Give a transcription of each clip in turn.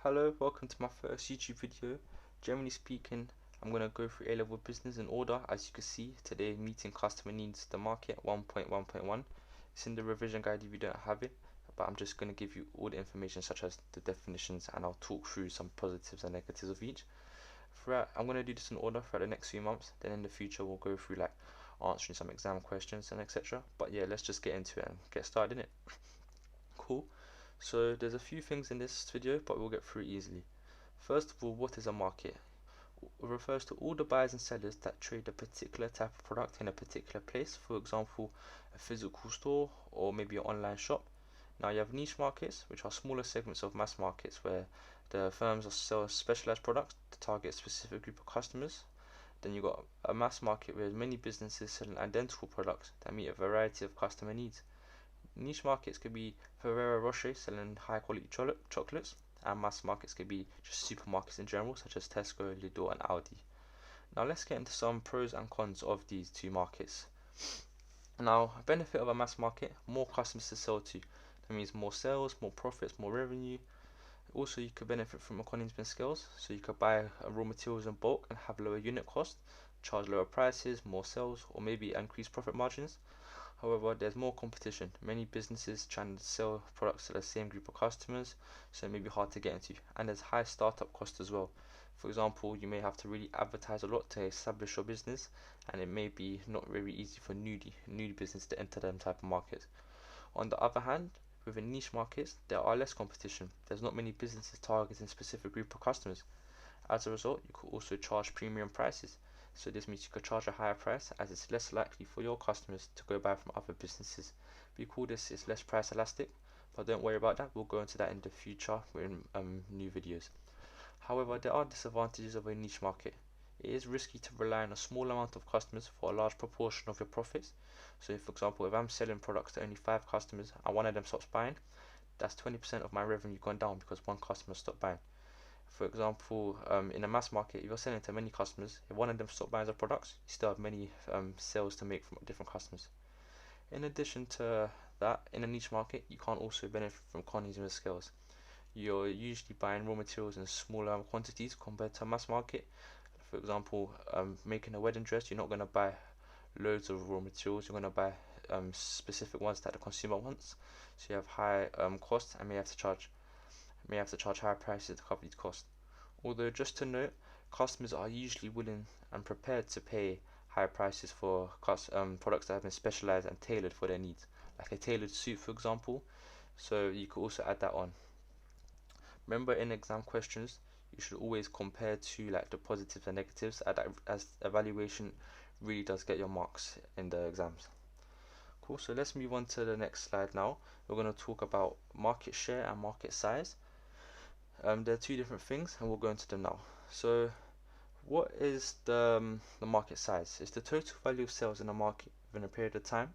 Hello, welcome to my first YouTube video. Generally speaking, I'm going to go through A-Level business in order. As you can see, today meeting customer needs, the market 1.1.1. It's in the revision guide if you don't have it, but I'm just going to give you all the information such as the definitions, and I'll talk through some positives and negatives of each. I'm going to do this in order for the next few months, then in the future we'll go through like answering some exam questions and etc. But yeah, let's just get into it and get started in it. Cool. So there's a few things in this video, but we'll get through easily. First of all, what is a market? It refers to all the buyers and sellers that trade a particular type of product in a particular place, for example, a physical store or maybe an online shop. Now you have niche markets, which are smaller segments of mass markets where the firms sell specialized products to target a specific group of customers. Then you've got a mass market where many businesses selling identical products that meet a variety of customer needs. Niche markets could be Ferrero Rocher selling high quality chocolates, and mass markets could be just supermarkets in general, such as Tesco, Lidl, and Aldi. Now let's get into some pros and cons of these two markets. Now, benefit of a mass market: more customers to sell to. That means more sales, more profits, more revenue. Also, you could benefit from economies of scale, so you could buy raw materials in bulk and have lower unit cost, charge lower prices, more sales, or maybe increase profit margins. However, there's more competition. Many businesses trying to sell products to the same group of customers, so it may be hard to get into. And there's high startup cost as well. For example, you may have to really advertise a lot to establish your business, and it may be not very easy for new business to enter them type of markets. On the other hand, within niche markets, there are less competition. There's not many businesses targeting a specific group of customers. As a result, you could also charge premium prices. So this means you could charge a higher price, as it's less likely for your customers to go buy from other businesses. We call this is less price elastic, but don't worry about that. We'll go into that in the future in new videos. However, there are disadvantages of a niche market. It is risky to rely on a small amount of customers for a large proportion of your profits. So, for example, if I'm selling products to only 5 customers and one of them stops buying, that's 20% of my revenue gone down because one customer stopped buying. For example, in a mass market, if you're selling to many customers, if one of them stop buying the products, you still have many sales to make from different customers. In addition to that, in a niche market, you can't also benefit from economies of scale. You're usually buying raw materials in smaller quantities compared to a mass market. For example, making a wedding dress, you're not going to buy loads of raw materials. You're going to buy specific ones that the consumer wants. So you have high costs and may have to charge higher prices to cover these costs. Although, just to note, customers are usually willing and prepared to pay higher prices for products that have been specialized and tailored for their needs, like a tailored suit, for example. So you could also add that on. Remember, in exam questions, you should always compare to like the positives and negatives, as evaluation really does get your marks in the exams. Cool. So let's move on to the next slide now. We're going to talk about market share and market size. There are two different things, and we'll go into them now. So, what is the market size? It's the total value of sales in a market within a period of time.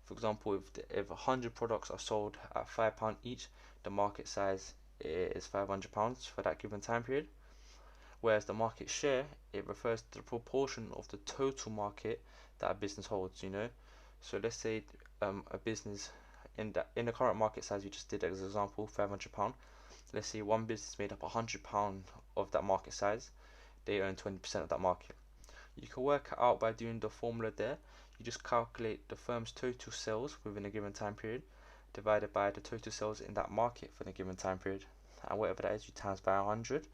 For example, if 100 products are sold at £5 each, the market size is £500 for that given time period. Whereas the market share, it refers to the proportion of the total market that a business holds. So let's say a business in the current market size we just did as an example, £500. Let's say one business made up £100 of that market size, they own 20% of that market. You can work it out by doing the formula there. You just calculate the firm's total sales within a given time period divided by the total sales in that market for the given time period, and whatever that is, you times by 100.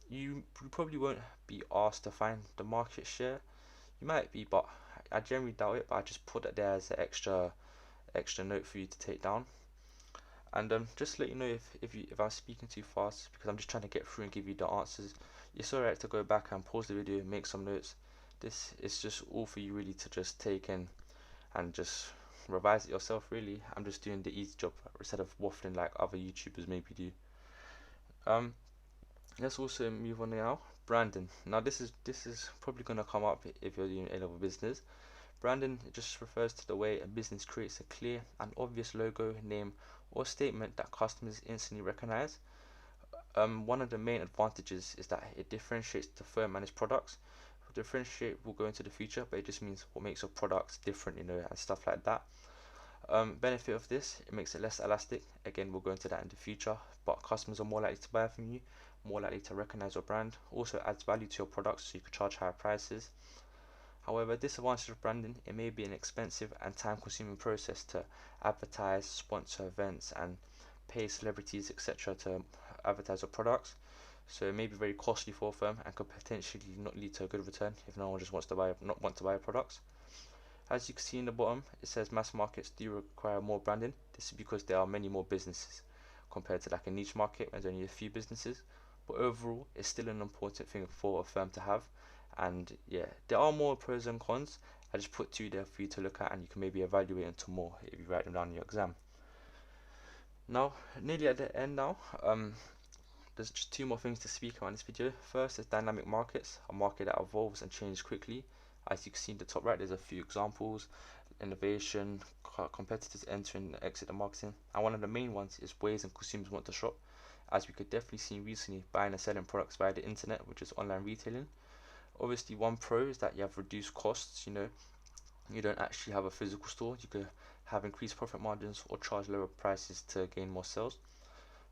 You probably won't be asked to find the market share. You might be, but I generally doubt it. But I just put it there as an extra note for you to take down. And just to let you know, if I'm speaking too fast, because I'm just trying to get through and give you the answers, it's alright to go back and pause the video and make some notes. This is just all for you really to just take in and just revise it yourself. Really, I'm just doing the easy job instead of waffling like other YouTubers maybe do. Let's also move on now. Branding. Now this is probably gonna come up if you're doing A-Level business. Branding just refers to the way a business creates a clear and obvious logo, name, or statement that customers instantly recognize. One of the main advantages is that it differentiates the firm and its products. Differentiate will go into the future, but it just means what makes your products different, and stuff like that. Benefit of this, it makes it less elastic. Again, we'll go into that in the future, but customers are more likely to buy from you, more likely to recognize your brand. Also adds value to your products, so you can charge higher prices. However, disadvantage of branding, it may be an expensive and time-consuming process to advertise, sponsor events, and pay celebrities, etc., to advertise your products. So it may be very costly for a firm and could potentially not lead to a good return if no one just wants to buy, not want to buy products. As you can see in the bottom, it says mass markets do require more branding. This is because there are many more businesses compared to like a niche market where there's only a few businesses. But overall, it's still an important thing for a firm to have. And yeah, there are more pros and cons. I just put two there for you to look at, and you can maybe evaluate into more if you write them down in your exam. Now, nearly at the end now. There's just two more things to speak about in this video. First is dynamic markets, a market that evolves and changes quickly. As you can see in the top right, there's a few examples: innovation, competitors entering and exit the marketing, and one of the main ones is ways and consumers want to shop. As we could definitely see recently, buying and selling products via the internet, which is online retailing. Obviously, one pro is that you have reduced costs. You don't actually have a physical store. You could have increased profit margins or charge lower prices to gain more sales.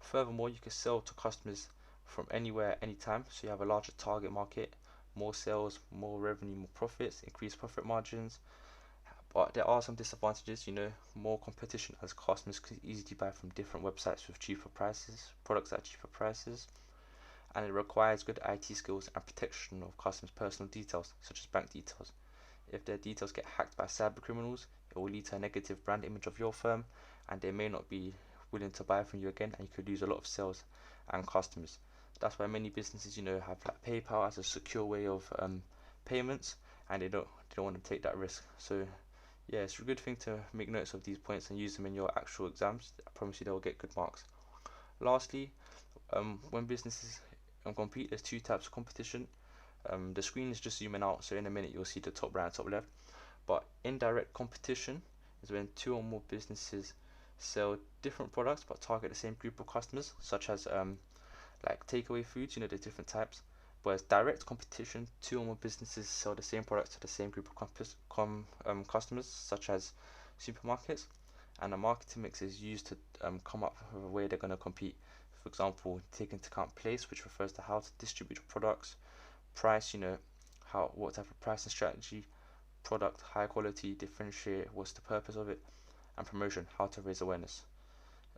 Furthermore, you can sell to customers from anywhere, anytime, so you have a larger target market, more sales, more revenue, more profits, increased profit margins. But there are some disadvantages, more competition as customers can easily buy from different websites with cheaper prices, products at cheaper prices, and it requires good IT skills and protection of customers' personal details, such as bank details. If their details get hacked by cyber criminals, it will lead to a negative brand image of your firm, and they may not be willing to buy from you again, and you could lose a lot of sales and customers. That's why many businesses, have like PayPal as a secure way of payments, and they don't want to take that risk. So yeah, it's a good thing to make notes of these points and use them in your actual exams. I promise you they will get good marks. Lastly, when businesses compete, there's two types of competition. The screen is just zooming out, so in a minute you'll see the top right and top left. But indirect competition is when two or more businesses sell different products but target the same group of customers, such as like takeaway foods, there's different types. Whereas direct competition, two or more businesses sell the same products to the same group of customers, such as supermarkets, and a marketing mix is used to come up with a way they're going to compete. For example, take into account place, which refers to how to distribute your products; price, what type of pricing strategy; product, high quality, differentiate, what's the purpose of it; and promotion, how to raise awareness.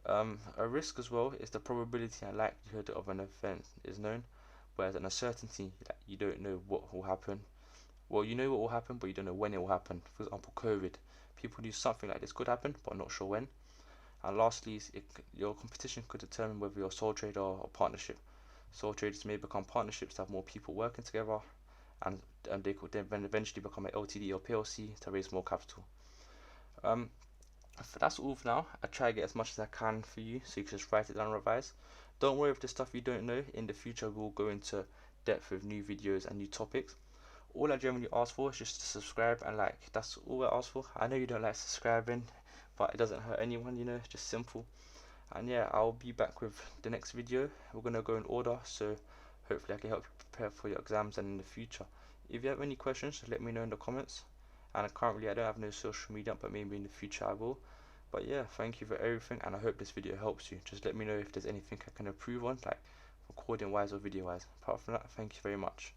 A risk as well is the probability and likelihood of an event is known, whereas an uncertainty, that you don't know what will happen. Well, you know what will happen, but you don't know when it will happen. For example, COVID. People knew something like this could happen, but not sure when. And lastly, your competition could determine whether you're a sole trader or partnership. Sole traders may become partnerships to have more people working together, and they could then eventually become an LTD or PLC to raise more capital. That's all for now. I try to get as much as I can for you, so you can just write it down and revise. Don't worry if there's stuff you don't know. In the future, we'll go into depth with new videos and new topics. All I generally ask for is just to subscribe and like. That's all I ask for. I know you don't like subscribing, but it doesn't hurt anyone, it's just simple. And yeah, I'll be back with the next video. We're gonna go in order, so hopefully I can help you prepare for your exams and in the future. If you have any questions, just let me know in the comments. And currently I don't have no social media, but maybe in the future I will. But yeah, thank you for everything, and I hope this video helps you. Just let me know if there's anything I can improve on, like recording wise or video wise. Apart from that, thank you very much.